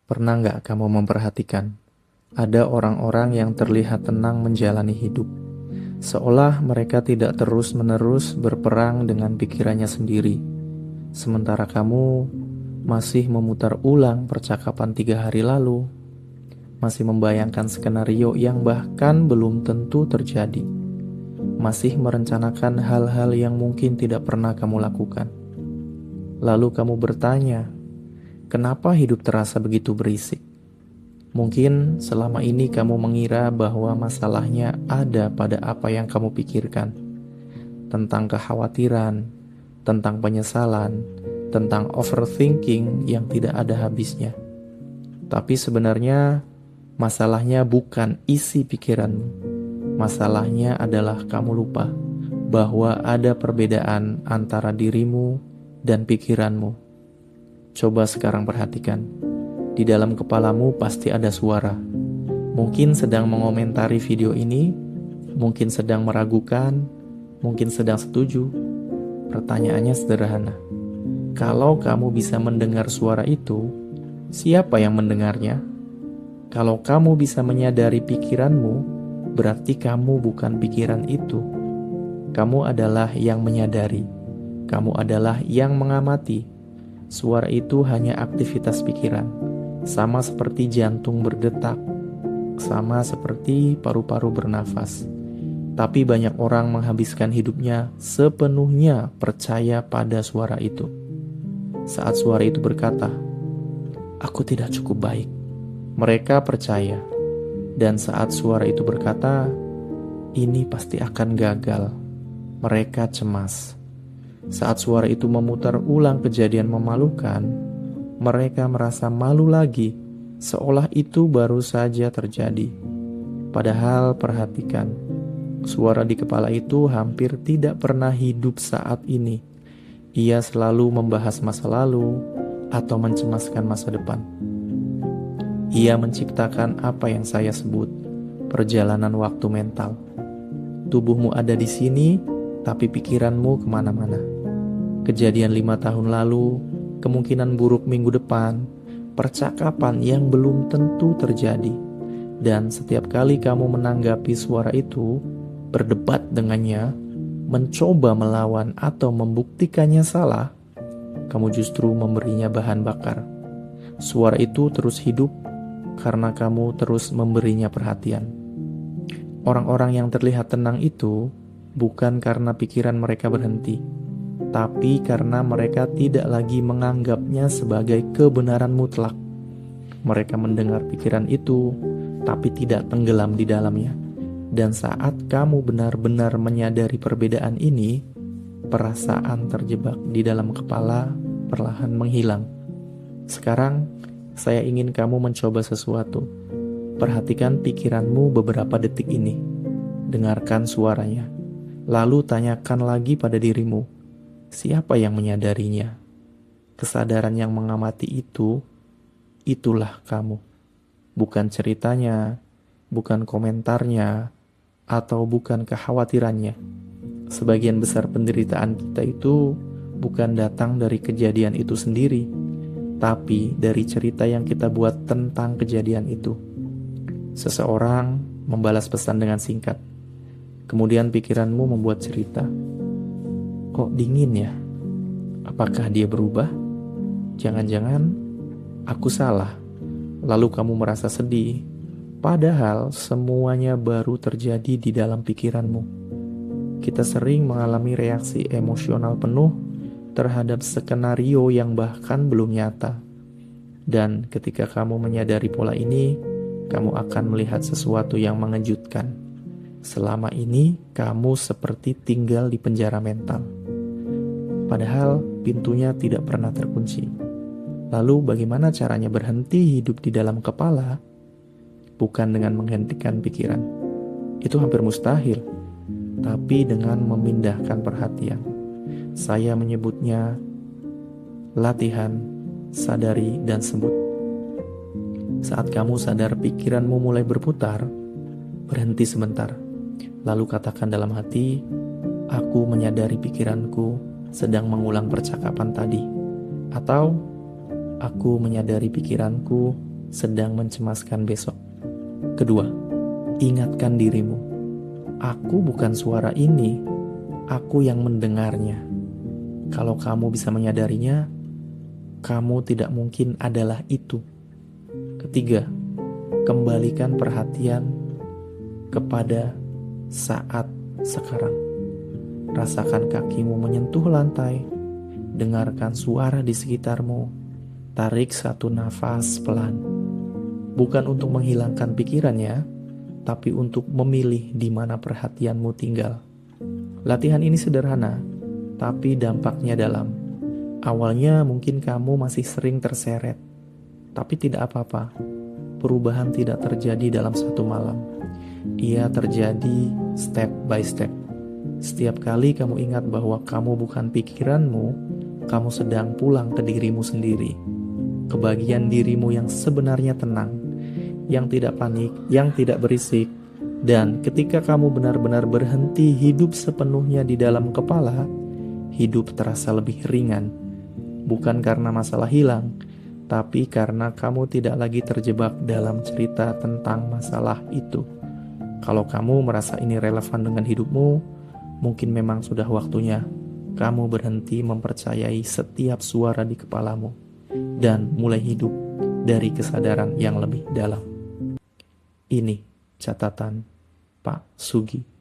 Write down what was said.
Pernah nggak kamu memperhatikan, ada orang-orang yang terlihat tenang menjalani hidup, seolah mereka tidak terus-menerus berperang dengan pikirannya sendiri, sementara kamu masih memutar ulang percakapan 3 hari lalu, masih membayangkan skenario yang bahkan belum tentu terjadi, masih merencanakan hal-hal yang mungkin tidak pernah kamu lakukan. Lalu kamu bertanya, kenapa hidup terasa begitu berisik? Mungkin selama ini kamu mengira bahwa masalahnya ada pada apa yang kamu pikirkan, tentang kekhawatiran, tentang penyesalan, tentang overthinking yang tidak ada habisnya. Tapi sebenarnya masalahnya bukan isi pikiranmu. Masalahnya adalah kamu lupa bahwa ada perbedaan antara dirimu dan pikiranmu. Coba sekarang perhatikan. Di dalam kepalamu pasti ada suara. Mungkin sedang mengomentari video ini, mungkin sedang meragukan, mungkin sedang setuju. Pertanyaannya sederhana. Kalau kamu bisa mendengar suara itu, siapa yang mendengarnya? Kalau kamu bisa menyadari pikiranmu, berarti kamu bukan pikiran itu. Kamu adalah yang menyadari. Kamu adalah yang mengamati. Suara itu hanya aktivitas pikiran. Sama seperti jantung berdetak, sama seperti paru-paru bernafas. Tapi banyak orang menghabiskan hidupnya sepenuhnya percaya pada suara itu. Saat suara itu berkata, "Aku tidak cukup baik," mereka percaya. Dan saat suara itu berkata, "Ini pasti akan gagal," mereka cemas. Saat suara itu memutar ulang kejadian memalukan, mereka merasa malu lagi, seolah itu baru saja terjadi. Padahal perhatikan, suara di kepala itu hampir tidak pernah hidup saat ini. Ia selalu membahas masa lalu atau mencemaskan masa depan. Ia menciptakan apa yang saya sebut perjalanan waktu mental. Tubuhmu ada di sini, tapi pikiranmu kemana-mana. Kejadian 5 tahun lalu, kemungkinan buruk minggu depan, percakapan yang belum tentu terjadi. Dan setiap kali kamu menanggapi suara itu, berdebat dengannya, mencoba melawan atau membuktikannya salah, kamu justru memberinya bahan bakar. Suara itu terus hidup karena kamu terus memberinya perhatian. Orang-orang yang terlihat tenang itu bukan karena pikiran mereka berhenti, tapi karena mereka tidak lagi menganggapnya sebagai kebenaran mutlak. Mereka mendengar pikiran itu, tapi tidak tenggelam di dalamnya. Dan saat kamu benar-benar menyadari perbedaan ini, perasaan terjebak di dalam kepala perlahan menghilang. Sekarang, saya ingin kamu mencoba sesuatu. Perhatikan pikiranmu beberapa detik ini. Dengarkan suaranya. Lalu tanyakan lagi pada dirimu, siapa yang menyadarinya? Kesadaran yang mengamati itu, itulah kamu. Bukan ceritanya, bukan komentarnya, atau bukan kekhawatirannya. Sebagian besar penderitaan kita itu bukan datang dari kejadian itu sendiri, tapi dari cerita yang kita buat tentang kejadian itu. Seseorang membalas pesan dengan singkat. Kemudian pikiranmu membuat cerita. Kok dingin ya? Apakah dia berubah? Jangan-jangan aku salah. Lalu kamu merasa sedih. Padahal semuanya baru terjadi di dalam pikiranmu. Kita sering mengalami reaksi emosional penuh terhadap skenario yang bahkan belum nyata. Dan ketika kamu menyadari pola ini, kamu akan melihat sesuatu yang mengejutkan. Selama ini kamu seperti tinggal di penjara mental. Padahal pintunya tidak pernah terkunci. Lalu bagaimana caranya berhenti hidup di dalam kepala? Bukan dengan menghentikan pikiran. Itu hampir mustahil. Tapi dengan memindahkan perhatian. Saya menyebutnya latihan, sadari, dan sebut. Saat kamu sadar pikiranmu mulai berputar, berhenti sebentar. Lalu katakan dalam hati, aku menyadari pikiranku sedang mengulang percakapan tadi. Atau, aku menyadari pikiranku sedang mencemaskan besok. Kedua, ingatkan dirimu, aku bukan suara ini, aku yang mendengarnya. Kalau kamu bisa menyadarinya, kamu tidak mungkin adalah itu. Ketiga, kembalikan perhatian kepada saat sekarang. Rasakan kakimu menyentuh lantai, dengarkan suara di sekitarmu, tarik satu nafas pelan. Bukan untuk menghilangkan pikirannya, tapi untuk memilih di mana perhatianmu tinggal. Latihan ini sederhana, tapi dampaknya dalam. Awalnya mungkin kamu masih sering terseret, tapi tidak apa-apa. Perubahan tidak terjadi dalam satu malam. Ia terjadi step by step. Setiap kali kamu ingat bahwa kamu bukan pikiranmu, kamu sedang pulang ke dirimu sendiri. Ke bagian dirimu yang sebenarnya tenang, yang tidak panik, yang tidak berisik. Dan ketika kamu benar-benar berhenti hidup sepenuhnya di dalam kepala, hidup terasa lebih ringan. Bukan karena masalah hilang, tapi karena kamu tidak lagi terjebak dalam cerita tentang masalah itu. Kalau kamu merasa ini relevan dengan hidupmu, mungkin memang sudah waktunya kamu berhenti mempercayai setiap suara di kepalamu dan mulai hidup dari kesadaran yang lebih dalam. Ini catatan Pak Sugi.